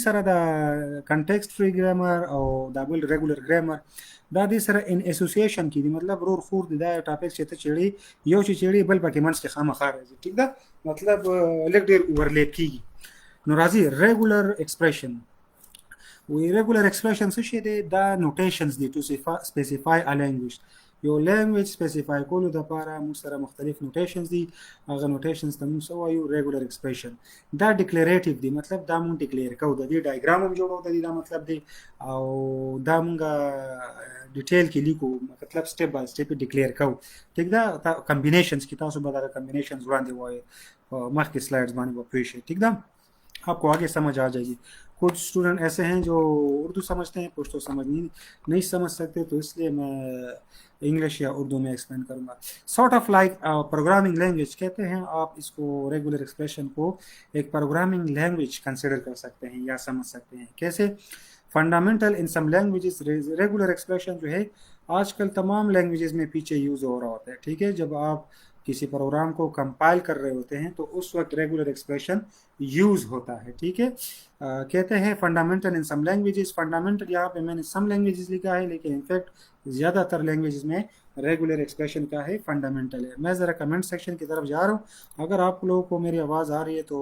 سره د کنټیکست فری ګرامر او د بل ریګولر ګرامر دا د سره ان اسوسییشن کې دی مطلب رور خور دی دا ټاپک چې ته چېړي یو چې چېړي بل پکې منځ کې خامخا راځي ټیک ده مطلب لږ ډېر اوورلیپ کېږي نو راځي ریګولر ایکسپریشن وی ریګولر ایکسپریشن څه شي دی دا نوټیشنز دي ټو سپیسیفای ا لینګویج یو لینګویج سپیسیفای کولو لپاره موږ سره مختلف نوټیشنز دي هغه نوټیشنز ته موږ څه وایو ریګولر ایکسپریشن دا ډیکلیریټیو دی مطلب دا موږ ډیکلیئر کوو د دې ډایګرام هم جوړو د دې دا مطلب دی او دا موږ ډیټیل کې لیکو مطلب سټیپ بای سټیپ ډیکلیئر کوو ٹھیک ده کمبینیشنز کې تاسو به دا کمبینیشنز وړاندې وایي مخکې سلایډز باندې به پوه شئ ٹھیک ده आपको आगे समझ आ जाएगी कुछ स्टूडेंट ऐसे हैं जो उर्दू समझते हैं पश्तो समझ नहीं समझ सकते तो इसलिए मैं इंग्लिश या उर्दू में एक्सप्लेन करूँगा sort of like programming language कहते हैं आप इसको रेगुलर एक्सप्रेशन को एक प्रोग्रामिंग लैंग्वेज कंसिडर कर सकते हैं या समझ सकते हैं कैसे fundamental in some languages regular expression जो है आजकल तमाम लैंग्वेजेस में पीछे यूज़ हो रहा होता है ठीक है जब आप किसी प्रोग्राम को कंपाइल कर रहे होते हैं तो उस वक्त रेगुलर एक्सप्रेशन यूज़ होता है ठीक है कहते हैं fundamental in some languages fundamental यहाँ पे मैंने सम लैंग्वेजेस लिखा है लेकिन इनफैक्ट ज़्यादातर लैंग्वेजेस में रेगुलर एक्सप्रेशन का है फंडामेंटल है मैं ज़रा कमेंट सेक्शन की तरफ जा रहा हूँ अगर आप लोगों को मेरी आवाज़ आ रही है तो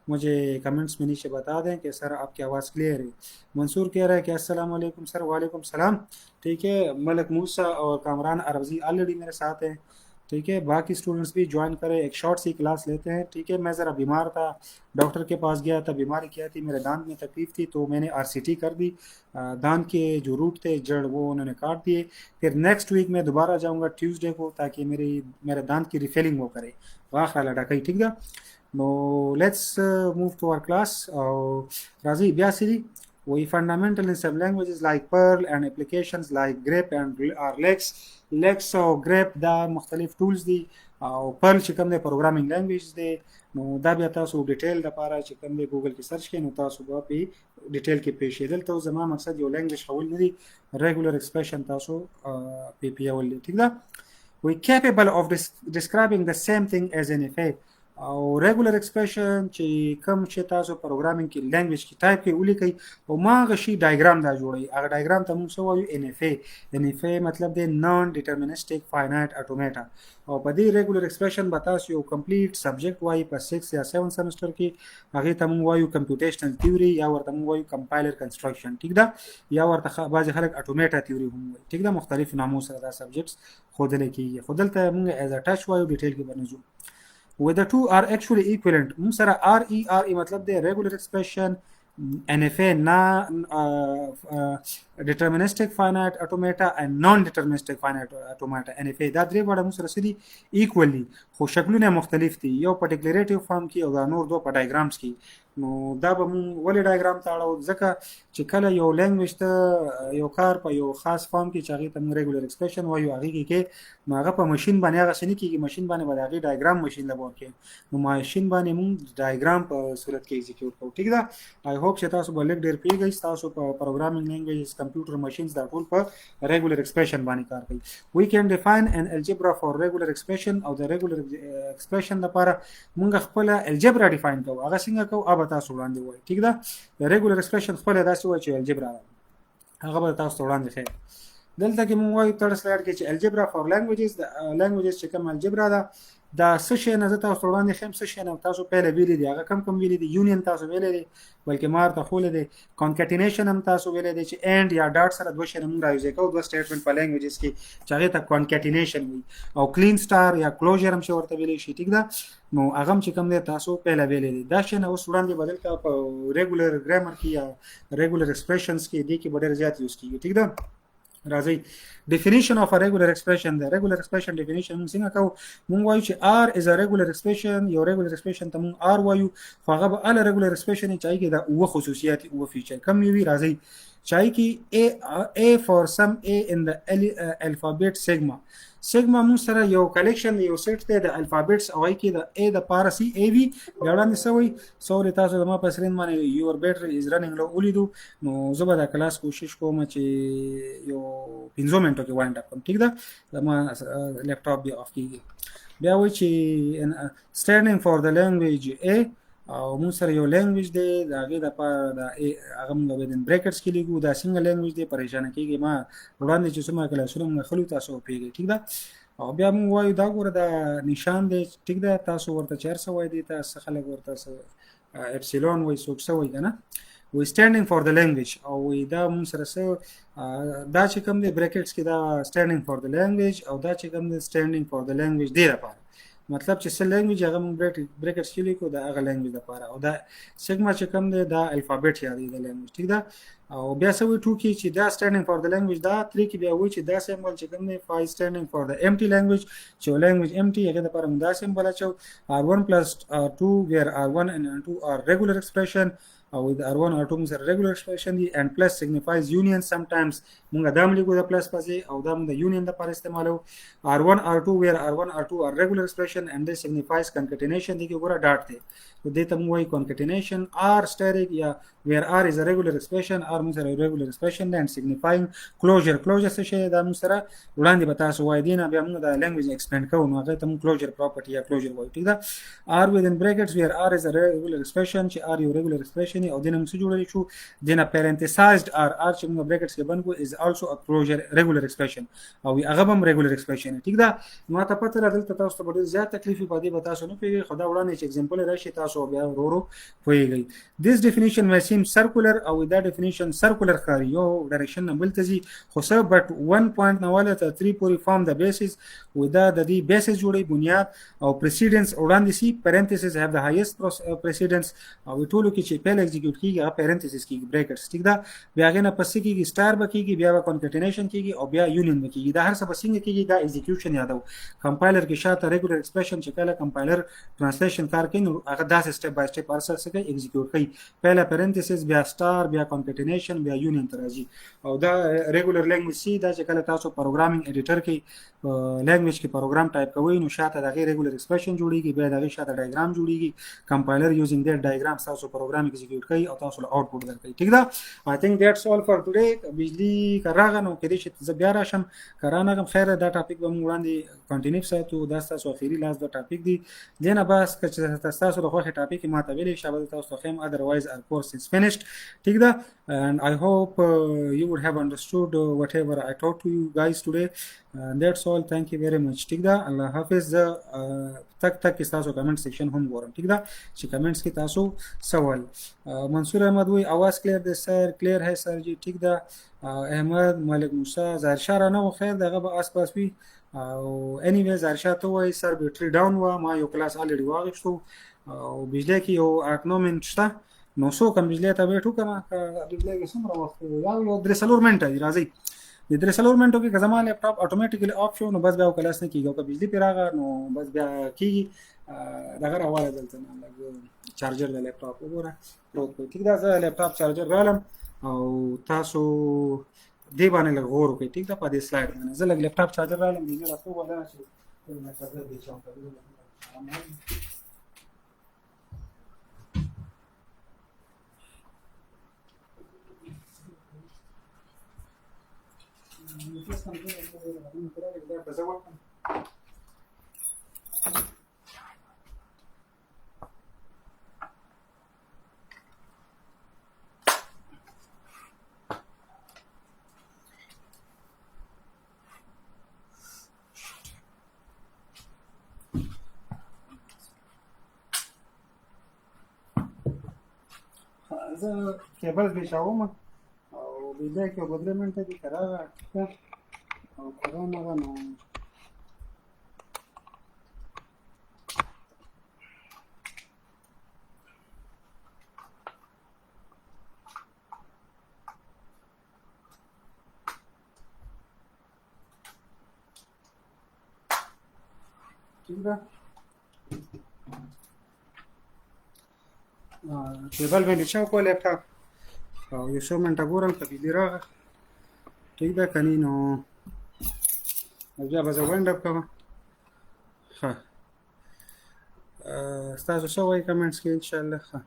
मुझे कमेंट्स में नीचे बता दें कि सर आपकी आवाज़ क्लियर है मंसूर कह रहा है कि अस्सलाम वालेकुम सर वालेकुम सलाम ठीक है मलक मूसा और कामरान अरबजी ऑलरेडी मेरे साथ हैं ठीक है बाकी स्टूडेंट्स भी ज्वाइन करें एक शॉर्ट सी क्लास लेते हैं ठीक है मैं ज़रा बीमार था डॉक्टर के पास गया था बीमारी क्या थी मेरे दांत में तकलीफ़ थी तो मैंने आरसीटी कर दी दांत के जो रूट थे जड़ वो उन्होंने काट दिए फिर नेक्स्ट वीक मैं दोबारा जाऊंगा ट्यूसडे को ताकि मेरे दांत की रिफिलिंग वो करे वाखरा लड़ा कहीं ठीक है no let's move to our class राजी ब्यासी वही fundamental in some languages like Perl and applications like grep and R lex और ग्रेप दा मुख्तलिफ टूल्स दी और Perl چې کوم د پروګرامینګ لینګویج دی نو دا بیا تاسو ډیټیل د لپاره چې کوم د ګوګل کې سرچ کړئ نو تاسو به په ډیټیل کې پېښ شي دلته زما مقصد یو لینګویج خول نه دی ریګولر ایکسپریشن تاسو پی اول دی ټیک ده we capable of describing the same thing as an effect او ریګولر ایکسپریشن چې کوم چې تاسو پروګرامینګ کې لینګویج کې ټایپ کې ولیکئ او ما غشي ډایګرام دا جوړوي هغه ډایګرام ته موږ څه وایو ان اف ای مطلب دی نان ډیټرمینسټک فاینایټ اټومیټا او په دې ریګولر ایکسپریشن به تاسو یو کمپلیټ سبجیکټ وایي په 6 یا 7 سمستر کې هغه ته موږ وایو کمپیوټیشنل تھیوري یا ورته موږ وایو کمپایلر کنسټرکشن ټیک ده یا ورته بعض خلک اټومیټا تھیوري هم وایي ټیک ده مختلف نامو سره دا سبجیکټس خودل کېږي خودلته موږ ایز ا ټچ وایو ډیټیل کې بنځو where the two are actually equivalent موږ سره RE مطلب دی regular expression NFA deterministic finite automata and non-deterministic finite automata NFA دا درې وړه موږ سره سړي equally خو شکلونه مختلف دي یو په ډیکلیریټیو فارم کې او دا نور دوه په ډایګرامز کې نو دا به مونږ ولې ډایګرام ته اړو ځکه چې کله یو لینګویج ته یو کار په یو خاص فارم کې چې هغې ته مونږ ریګولر ایکسپریشن وایو هغې کې نو هغه په ماشین باندې هغه څه نه کېږي ماشین باندې به د هغې ډایګرام ماشین له ورکوي نو ماشین باندې مونږ ډایګرام په صورت کې ایکزیکیوټ کوو ټیک ده آی هوپ چې تاسو به لږ ډېر پوهېږئ ستاسو په پروګرامینګ لینګویجز کمپیوټر ماشینز دا ټول په ریګولر ایکسپریشن باندې کار کوي وی کین ډیفاین ان الجبرا فور ریګولر ایکسپریشن او د ریګولر ایکسپریشن لپاره مونږ خپل الجبرا ډیفاین کوو هغه څنګه کوو اب تاسو وړاندې وایي ټیک ده ریګولر ایکسپریشن خپل داسې وایي چې الجبرا هغه به تاسو وړاندې ښیي دلته کې مونږ وایو تر سلاید کې چې الجبرا فور لینګویجز چې کوم الجبرا ده دا څه شی نه زه تاسو وړاندې ښیم څه شی نه تاسو پهله ویلي دي هغه کم ویلي دي یونین تاسو ویلي دي بلکې مار ته خوله دي کانکټینیشن هم تاسو ویلي دي چې اینډ یا ډاټ سره دوه شی موږ راوځي کوو دوه سټیټمنټ په لینګویجز کې چې هغه ته کانکټینیشن وي او کلین سٹار یا کلوزر هم ورته ویلي شي ټیک ده نو هغه چې کوم دی تاسو پهله ویلي دي دا شی نه اوس وړاندې بدل کا په ریګولر ګرامر کې یا ریګولر ایکسپریشنز کې دي کې ډېر زیات یوز کیږي ټیک ده راځي definition of a regular expression the regular expression definition موږ څنګه کوو موږ وایو چې r is a regular expression یو regular expression ته موږ r وایو خو هغه به ال regular expression چای کې دا او خصوصیات او فیچر کم وی راځي چای کې a for some a in the alphabet sigma موږ سره یو کلیکشن یو سیټ ته د الفابېټس او کې د a د پارسی a وی وړاندې سوي سوري تاسو د ما په سرین باندې your battery is running low ولیدو نو زه به دا کلاس کوشش کوم چې یو 15 منټو کې وایند اپ کوم ٹھیک ده زما لپټاپ بیا اف کیږي بیا وایي چې standing for the language a او موږ سره یو لینګویج دی د هغې دپاره د هغه موږ ویدن بریکټس کې لیکو دا څنګه لینګویج دی پریشانه کېږي ما وړاندې چې څومره کلاسونه موږ خلو تاسو وپوهېږئ ټیک ده او بیا موږ وایو دا ګوره دا نشان دی ټیک ده تاسو ورته چې هر څه وایي دي ته څه خلک ورته اپسیلون وایي څوک څه وایي که نه وی standing for the language او وی دا موږ سره څه دا چې کوم دی بریکټس کې دا standing for the language او دا چې کوم دی standing for the language دی لپاره مطلب چې څه لینګویج هغه موږ بریکټس کې لیکو د هغه لینګویج لپاره او دا سیګما چې کوم دی دا الفابet یادوي د لینګویج ټیک ده او بیا څه وایي 2 کې چې دا standing for the language دا 3 کې بیا وایي چې دا سیمبل چې کوم دی 5 standing for the empty language چې language empty هغه لپاره موږ دا سیمبل اچو r1 plus r2 where r1 and r2 are regular expression او with r1 r2 موږ سره regular expression دي and plus signifies union sometimes موږ دا هم لیکو د پلس پسې او دا موږ د union لپاره استعمالو r1 r2 where r1 r2 are regular expression and this signifies concatenation دي کې ګوره ډاټ دی نو دې ته موږ وایي concatenation r steric یا where r is a regular expression r موږ سره regular expression دی and signifying closure څه شی دا موږ سره وړاندې به تاسو وایي دي نه بیا موږ د language expand کوو نو هغه ته موږ closure property یا closure وایو ټیک ده r within brackets where r is a regular expression چې r یو regular expression او دینه موږ څه جوړلی شو دینه parenthesized r چې موږ brackets کې بند کوو is also a closure regular expression او هغه هم regular expression ټیک ده نو ته پته را دلته تاسو ته ډېر زیات تکلیف په دې به تاسو نه پوهېږئ خو دا وړاندې چې example راشي تاسو بیا ورو پوهېږئ this definition may seem circular او دا definition circular ښکاري یو ډایرکشن نه بل ته ځي خو څه but 1 point نه واله تر 3 پورې form the basis دا د دې basis جوړوي بنیاد او precedence وړاندې سي parenthesis have the highest precedence او ټولو کې چې پیل execute کیږي هغه parenthesis کیږي brackets ټیک ده بیا هغې نه پسې کیږي star به کیږي بیا به concatenation کیږي او بیا union به کیږي دا هر څه به څنګه کیږي دا execution یادو compiler کې شاته regular expression چې کله compiler translation کار کوي نو هغه داسې step by step هر څه کوي execute کوي پهله parenthesis بیا star بیا concatenation بیا union ته راځي او دا regular language سي دا چې کله تاسو پروګرامینګ ایډیټر کې language کې پروګرام ټایپ کوئ نو شاته دغه regular expression جوړیږي بیا دغه شاته ډایګرام جوړیږي compiler using that diagram تاسو پروګرام ایگزیکیوټ کوي او تاسو له آوټپوټ درکوي ټیک ده I think that's all for today بجلی کراغه نو کېدای شي زه بیا راشم کرانه کوم خیر دا ټاپک به موږ وړاندې کنټینیو ساتو دا تاسو اخیری لاس دا ټاپک دی دینه بس چې تاسو د خوښه ټاپک ما ته ویلې شابه تاسو خیم otherwise our course is finished ټیک ده and I hope you would have understood whatever I taught to you guys today and that's all thank you very much ټیک ده الله حافظ تک تاسو کمنټ سیکشن هم ګورم ټیک ده چې کمنټس کې تاسو سوال منصور احمد وی आवाज کلیر دی سر کلیر ہے سر جی ټیک ده احمد مالک موسی ظاهر شاه رانه و خیر دغه به آس پاس وي او انیوی ظاهر شاه ته وایي سر بیټري ډاون و ما یو کلاس الریډي واغښتو او بجلی کې یو 8 منټ شته نو څو کم بجلی ته ویټ وکړم بجلی کې څومره وخت یو 3 منټه دی راځي د 3 منټو کې زما لیپټاپ اتوماتیکلی اف شو نو بس بیا کلاس نه کیږي او که بجلی پې راغله نو بس بیا کیږي دغه راواله دلته نه لږ چارجر د لیپټاپ وګوره پروت دی ټیک ده زه لیپټاپ چارجر رالم او تاسو دې باندې لږ غور وکړئ ټیک ده په دې سلایډ باندې زه لږ لیپټاپ چارجر رالم بجلی راته وویل چې چارجر دې چاو زه کیبل بېچاوم او بجلی کې یو 2 منټه دي که راغله او که رانغله نو ټیک ده کیبل مې بېچاو کړو لیپټاپ او یو څو منټه ګورم که بجلي راغله ټیک ده که نه نو بیا به زه وایند اپ کوم ښه ستاسو څه وایي کمنټس کې انشاءالله ښه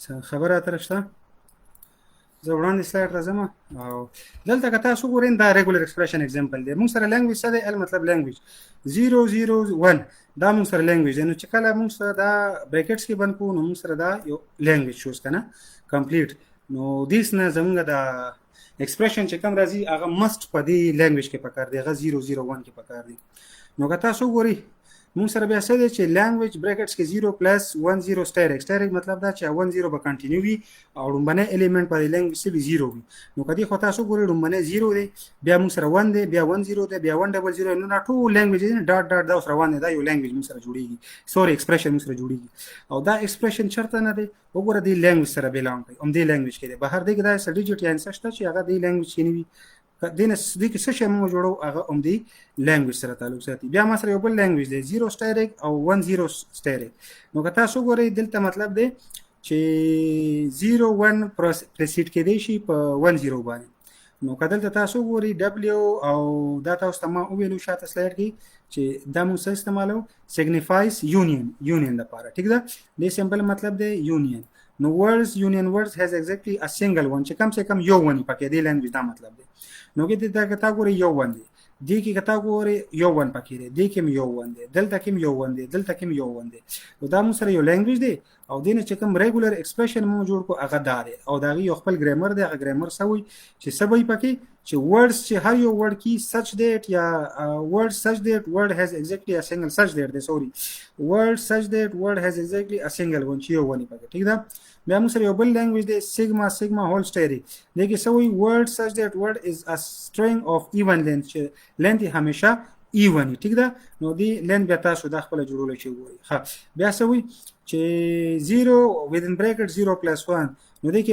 څه خبره اتره شته زه وړاندې سلاید راځم او دلته که تاسو ګورئ دا ریګولر ایکسپریشن اگزامپل دی. موږ سره لینګویج څه دی؟ ال مطلب لینګویج 001 دا موږ سره لینګویج دی. نو چې کله موږ سره دا بریکټس کې بند کوو نو موږ سره دا یو لینګویج شوز کنه کمپلیټ. نو دیس نه زمونږ دا ایکسپریشن چې کوم راځي هغه مست په دې لینګویج کې پکار دی، هغه 001 کې پکار دی. نو که تاسو ګورئ موږ سره بیا څه دی چې لینګویج بریکټس کې 0 پلس 10 سټیریک مطلب دا چې 10 به کنټینیو وي او لومبنی الیمنٹ په لینګویج کې 0 وي. نو کدی خو تاسو ګورئ لومبنی 0 دی، بیا موږ سره 1 دی، بیا 10 دی، بیا 100. نو ټول لینګویج ډاټ ډاټ دا سره 1 دی، دا یو لینګویج موږ سره جوړیږي، سوري ایکسپریشن موږ سره جوړیږي. او دا ایکسپریشن چرته نه دی وګوره دی لینګویج سره بیلانګ کوي، هم دی لینګویج کې دی. بهر دی کې دا څه ډیجیټ یا انسه شته چې هغه دی لینګویج کې نه وي. دینه دې کې څه شی موږ جوړو هغه هم دی لینګویج سره تعلق ساتي. بیا ما سره یو بل لینګویج دی 0 سټیریک او 10 سټیریک. نو که تاسو ګورئ دلته مطلب دی چې 01 پرسیډ کېدی شي په 10 باندې. نو که دلته تاسو ګورئ W او دا تاسو ته ما وویلو شاته سلاید کې چې دا موږ څه استعمالو سیګنیفایز یونین لپاره. ټیک ده، دې سمبل مطلب دی یونین. نو words union words has exactly a single one چې کم سے کم یو ونی پکې دی لینګویج دا مطلب دی. نو کې دا کټاګوري یو ون دی، دې کې کټاګوري یو ون پکې دی، دې کې یو ون دی، دلته کې یو ون دی، دلته کې یو ون دی. نو دا موږ سره یو لینګویج دی او دینه چې کوم ریګولر ایکسپریشن موږ جوړ کو هغه دا دی او دا یو خپل ګرامر دی. هغه ګرامر سوي چې سبي پکې چې words چې هر یو ورډ کې such that یا word such that word has exactly a single such that sorry word such that word has exactly a single one چې یو ونی پکې. ٹھیک ده، بیا موږ سره یو بل لینګویج دی sigma whole steric. دغه سوي word such that word is a string of even length چې length همیشه even. ٹھیک ده، نو دی length بیا تاسو د خپل جوړول شي وګورئ. ها بیا سوي چې 0 within bracket 0 plus 1 نو دغه